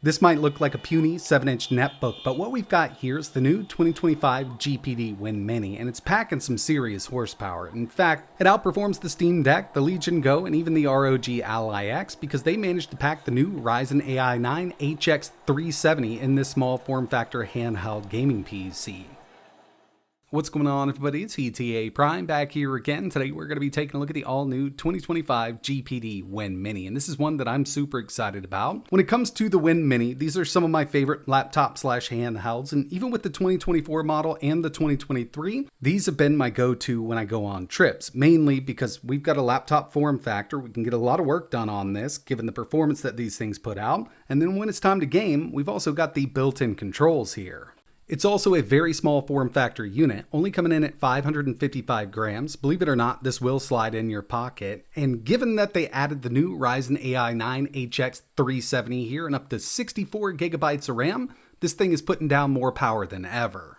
This might look like a puny 7-inch netbook, but what we've got here is the new 2025 GPD Win Mini, and it's packing some serious horsepower. In fact, it outperforms the Steam Deck, the Legion Go, and even the ROG Ally X because they managed to pack the new Ryzen Ai 9 HX 370 in this small form factor handheld gaming PC. What's going on, everybody? It's etaprime back here again. Today we're going to be taking a look at the all-new 2025 GPD Win Mini, and this is one that I'm super excited about. When it comes to the Win Mini, these are some of my favorite laptop/handhelds, and even with the 2024 model and the 2023, these have been my go-to when I go on trips, mainly because we've got a laptop form factor. We can get a lot of work done on this, given the performance that these things put out, and then when it's time to game, we've also got the built-in controls here. It's also a very small form factor unit, only coming in at 555 grams. Believe it or not, this will slide in your pocket. And given that they added the new Ryzen Ai 9 HX 370 here and up to 64 gigabytes of RAM, this thing is putting down more power than ever.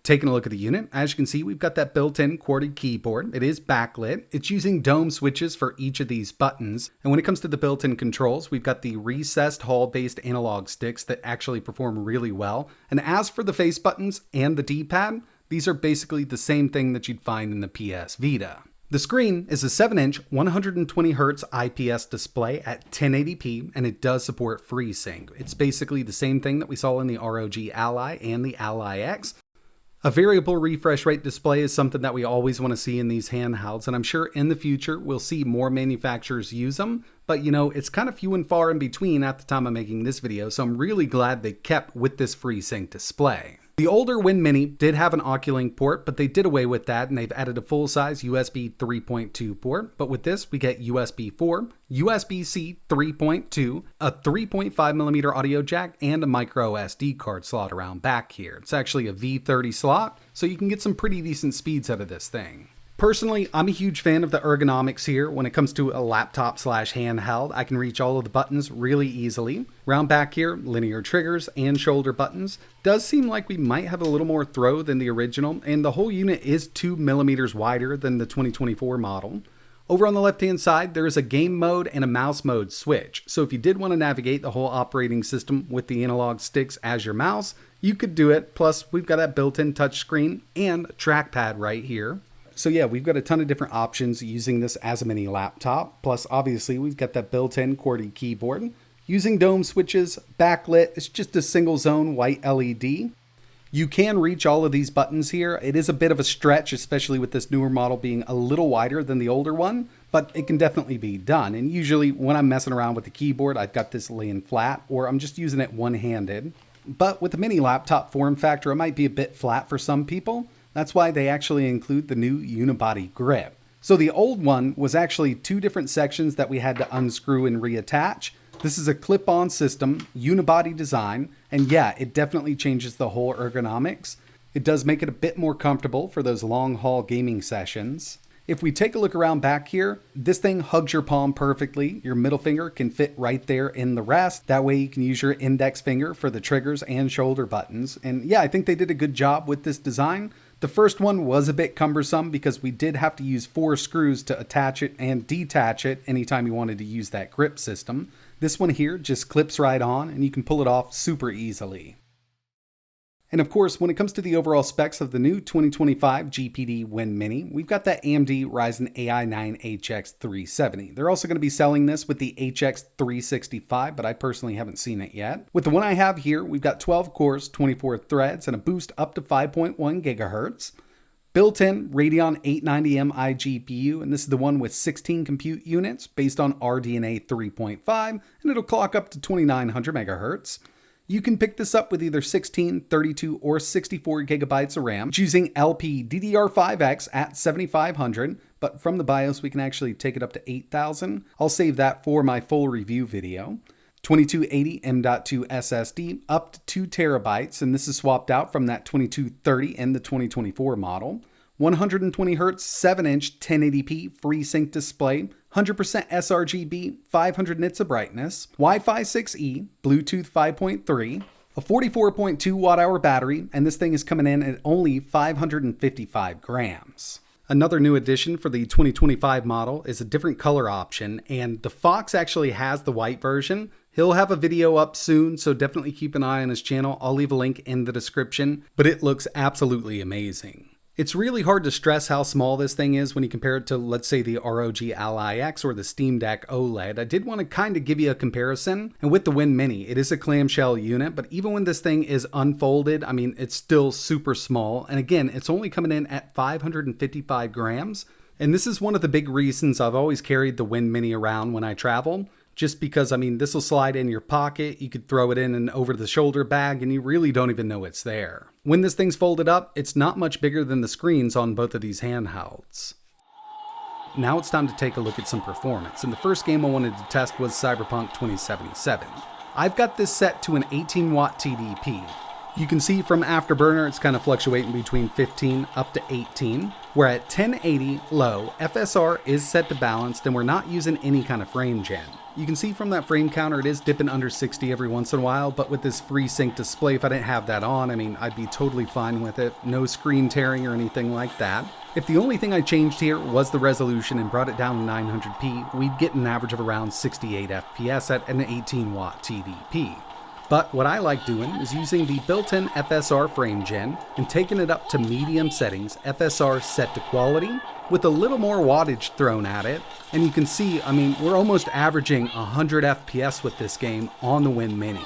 Taking a look at the unit, as you can see, we've got that built-in QWERTY keyboard. It is backlit. It's using dome switches for each of these buttons. And when it comes to the built-in controls, we've got the recessed Hall-based analog sticks that actually perform really well. And as for the face buttons and the D-pad, these are basically the same thing that you'd find in the PS Vita. The screen is a 7-inch 120Hz IPS display at 1080p, and it does support Freesync. It's basically the same thing that we saw in the ROG Ally and the Ally X. A variable refresh rate display is something that we always want to see in these handhelds, and I'm sure in the future we'll see more manufacturers use them, but you know, it's kind of few and far in between at the time of making this video, so I'm really glad they kept with this FreeSync display. The older Win Mini did have an Oculink port, but they did away with that and they've added a full-size USB 3.2 port. But with this, we get USB 4, USB-C 3.2, a 3.5mm audio jack, and a micro SD card slot around back here. It's actually a V30 slot, so you can get some pretty decent speeds out of this thing. Personally, I'm a huge fan of the ergonomics here. When it comes to a laptop/handheld, I can reach all of the buttons really easily. Round back here, linear triggers and shoulder buttons. Does seem like we might have a little more throw than the original, and the whole unit is 2mm wider than the 2024 model. Over on the left-hand side, there is a game mode and a mouse mode switch. So if you did want to navigate the whole operating system with the analog sticks as your mouse, you could do it. Plus, we've got that built-in touchscreen and trackpad right here. So yeah, we've got a ton of different options using this as a mini laptop. Plus, obviously, we've got that built-in QWERTY keyboard. Using dome switches, backlit, it's just a single zone white LED. You can reach all of these buttons here. It is a bit of a stretch, especially with this newer model being a little wider than the older one, but it can definitely be done. And usually when I'm messing around with the keyboard, I've got this laying flat, or I'm just using it one-handed. But with the mini laptop form factor, it might be a bit flat for some people. That's why they actually include the new unibody grip. So the old one was actually two different sections that we had to unscrew and reattach. This is a clip-on system, unibody design, and yeah, it definitely changes the whole ergonomics. It does make it a bit more comfortable for those long-haul gaming sessions. If we take a look around back here, this thing hugs your palm perfectly. Your middle finger can fit right there in the rest. That way you can use your index finger for the triggers and shoulder buttons. And yeah, I think they did a good job with this design. The first one was a bit cumbersome because we did have to use 4 screws to attach it and detach it anytime you wanted to use that grip system. This one here just clips right on and you can pull it off super easily. And of course, when it comes to the overall specs of the new 2025 GPD Win Mini, we've got that AMD Ryzen Ai 9 HX 370. They're also going to be selling this with the HX 365, but I personally haven't seen it yet. With the one I have here, we've got 12 cores, 24 threads, and a boost up to 5.1 gigahertz. Built-in Radeon 890M iGPU, and this is the one with 16 compute units based on RDNA 3.5, and it'll clock up to 2900 megahertz. You can pick this up with either 16, 32, or 64 gigabytes of RAM, choosing LPDDR5X at 7500, but from the BIOS we can actually take it up to 8000. I'll save that for my full review video. 2280 M.2 SSD up to 2 terabytes, and this is swapped out from that 2230 in the 2024 model. 120Hz 7-inch 1080p FreeSync display, 100% sRGB, 500 nits of brightness, Wi-Fi 6E, Bluetooth 5.3, a 44.2 watt-hour battery, and this thing is coming in at only 555 grams. Another new addition for the 2025 model is a different color option, and the Fox actually has the white version. He'll have a video up soon, so definitely keep an eye on his channel. I'll leave a link in the description, but it looks absolutely amazing. It's really hard to stress how small this thing is when you compare it to, let's say, the ROG Ally X or the Steam Deck OLED. I did want to kind of give you a comparison, and with the Win Mini, it is a clamshell unit, but even when this thing is unfolded, I mean, it's still super small, and again, it's only coming in at 555 grams, and this is one of the big reasons I've always carried the Win Mini around when I travel. Just because, I mean, this will slide in your pocket, you could throw it in an over-the-shoulder bag, and you really don't even know it's there. When this thing's folded up, it's not much bigger than the screens on both of these handhelds. Now it's time to take a look at some performance, and the first game I wanted to test was Cyberpunk 2077. I've got this set to an 18-watt TDP. You can see from Afterburner it's kind of fluctuating between 15 up to 18. We're at 1080 low, FSR is set to balanced, and we're not using any kind of frame gen. You can see from that frame counter it is dipping under 60 every once in a while, but with this Freesync display, if I didn't have that on, I mean, I'd be totally fine with it. No screen tearing or anything like that. If the only thing I changed here was the resolution and brought it down to 900p, we'd get an average of around 68 FPS at an 18-watt TDP. But what I like doing is using the built-in FSR frame gen and taking it up to medium settings, FSR set to quality, with a little more wattage thrown at it. And you can see, I mean, we're almost averaging 100 FPS with this game on the Win Mini.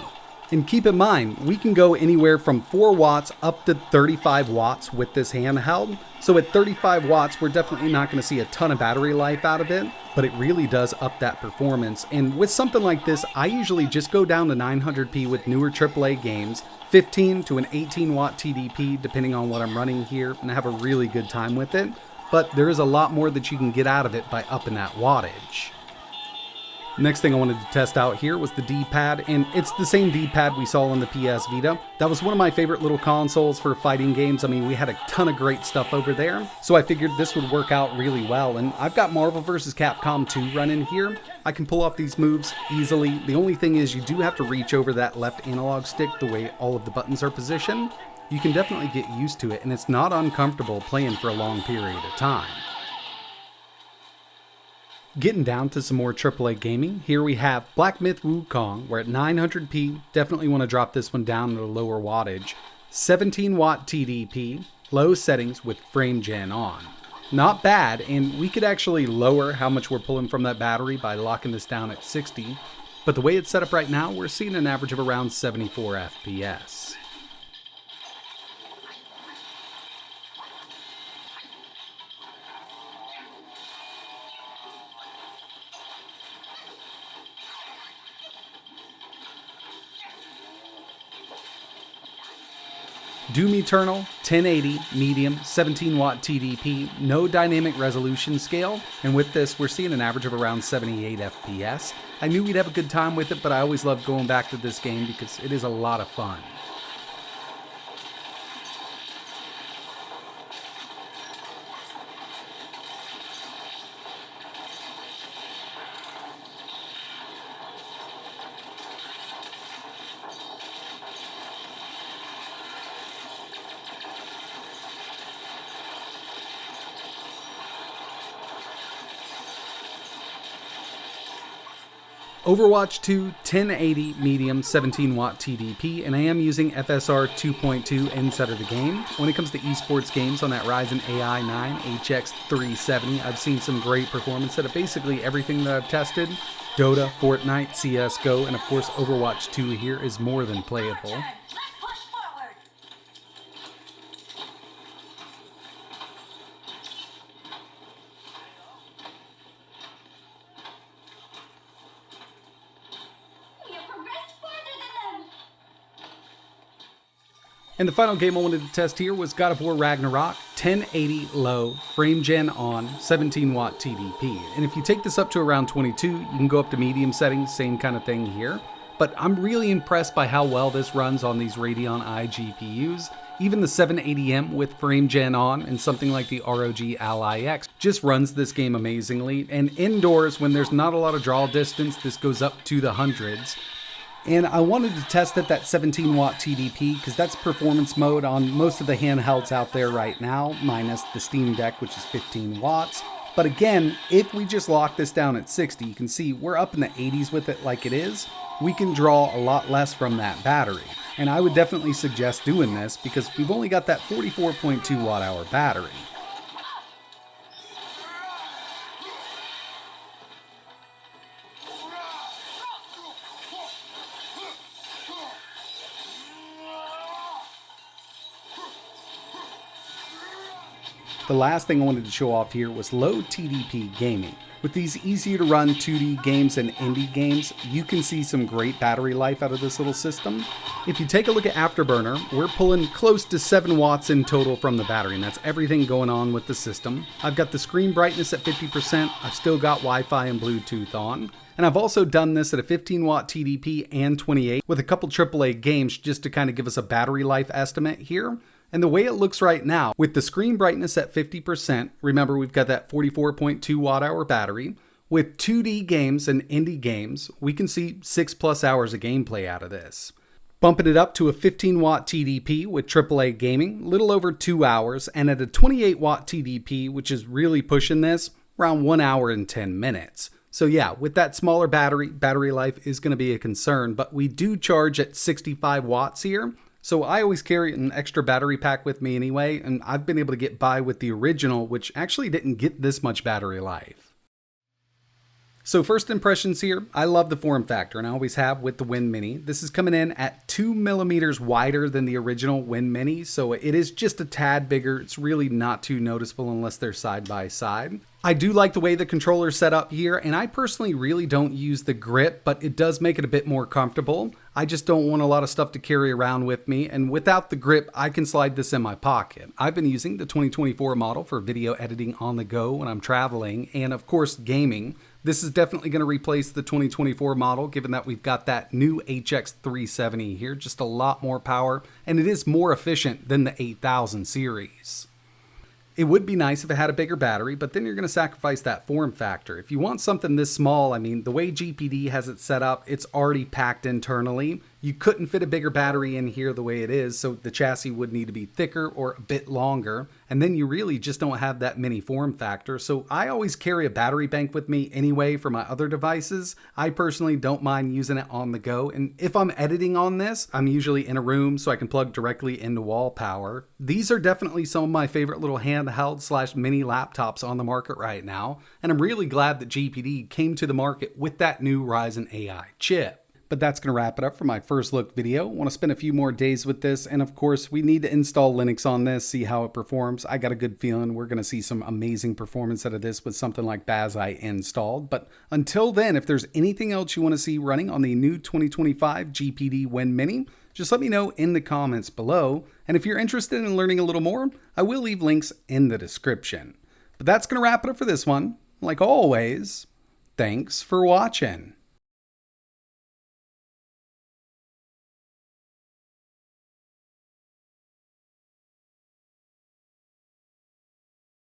And keep in mind, we can go anywhere from 4 watts up to 35 watts with this handheld. So at 35 watts, we're definitely not going to see a ton of battery life out of it, but it really does up that performance. And with something like this, I usually just go down to 900p with newer AAA games, 15 to an 18-watt TDP, depending on what I'm running here, and have a really good time with it. But there is a lot more that you can get out of it by upping that wattage. Next thing I wanted to test out here was the D-pad, and it's the same D-pad we saw on the PS Vita. That was one of my favorite little consoles for fighting games. I mean, we had a ton of great stuff over there, so I figured this would work out really well. And I've got Marvel vs. Capcom 2 running here. I can pull off these moves easily. The only thing is you do have to reach over that left analog stick the way all of the buttons are positioned. You can definitely get used to it, and it's not uncomfortable playing for a long period of time. Getting down to some more AAA gaming, here we have Black Myth Wukong. We're at 900p, definitely want to drop this one down to a lower wattage. 17-watt TDP, low settings with frame gen on. Not bad, and we could actually lower how much we're pulling from that battery by locking this down at 60, but the way it's set up right now, we're seeing an average of around 74 FPS. Doom Eternal, 1080, medium, 17-watt TDP, no dynamic resolution scale, and with this we're seeing an average of around 78 FPS. I knew we'd have a good time with it, but I always love going back to this game because it is a lot of fun. Overwatch 2, 1080, medium, 17-watt TDP, and I am using FSR 2.2 inside of the game. When it comes to esports games on that Ryzen Ai 9 HX 370, I've seen some great performance out of basically everything that I've tested. Dota, Fortnite, CSGO, and of course Overwatch 2 here is more than playable. And the final game I wanted to test here was God of War Ragnarok, 1080 low, frame gen on, 17-watt TDP. And if you take this up to around 22, you can go up to medium settings, same kind of thing here. But I'm really impressed by how well this runs on these Radeon iGPUs. Even the 780M with frame gen on and something like the ROG Ally X just runs this game amazingly. And indoors, when there's not a lot of draw distance, this goes up to the hundreds. And I wanted to test at that 17-watt TDP because that's performance mode on most of the handhelds out there right now, minus the Steam Deck, which is 15 watts. But again, if we just lock this down at 60, you can see we're up in the 80s with it like it is. we can draw a lot less from that battery. And I would definitely suggest doing this because we've only got that 44.2 watt hour battery. The last thing I wanted to show off here was low TDP gaming. With these easier to run 2D games and indie games, you can see some great battery life out of this little system. If you take a look at Afterburner, we're pulling close to 7 watts in total from the battery, and that's everything going on with the system. I've got the screen brightness at 50%, I've still got Wi-Fi and Bluetooth on. And I've also done this at a 15 watt TDP and 28 with a couple AAA games just to kind of give us a battery life estimate here. And the way it looks right now, with the screen brightness at 50%, remember we've got that 44.2 watt hour battery, with 2D games and indie games, we can see 6+ hours of gameplay out of this. Bumping it up to a 15 watt TDP with AAA gaming, a little over 2 hours, and at a 28 watt TDP, which is really pushing this, around 1 hour and 10 minutes. So yeah, with that smaller battery life is going to be a concern, but we do charge at 65 watts here. So I always carry an extra battery pack with me anyway, and I've been able to get by with the original, which actually didn't get this much battery life. So first impressions here, I love the form factor, and I always have with the Win Mini. This is coming in at 2 millimeters wider than the original Win Mini, so it is just a tad bigger. It's really not too noticeable unless they're side by side. I do like the way the controller's set up here, and I personally really don't use the grip, but it does make it a bit more comfortable. I just don't want a lot of stuff to carry around with me, and without the grip, I can slide this in my pocket. I've been using the 2024 model for video editing on the go when I'm traveling, and of course gaming. This is definitely going to replace the 2024 model, given that we've got that new HX370 here, just a lot more power, and it is more efficient than the 8000 series. It would be nice if it had a bigger battery, but then you're going to sacrifice that form factor. If you want something this small, I mean, the way GPD has it set up, it's already packed internally. You couldn't fit a bigger battery in here the way it is, so the chassis would need to be thicker or a bit longer, and then you really just don't have that mini form factor. So I always carry a battery bank with me anyway for my other devices. I personally don't mind using it on the go, and if I'm editing on this, I'm usually in a room so I can plug directly into wall power. These are definitely some of my favorite little handheld / mini laptops on the market right now, and I'm really glad that GPD came to the market with that new Ryzen Ai chip. But that's going to wrap it up for my first look video. I want to spend a few more days with this, and of course we need to install Linux on this, see how it performs. I got a good feeling we're going to see some amazing performance out of this with something like Bazai installed. But until then, if there's anything else you want to see running on the new 2025 GPD Win Mini, just let me know in the comments below. And if you're interested in learning a little more, I will leave links in the description. But that's going to wrap it up for this one. Like always, thanks for watching.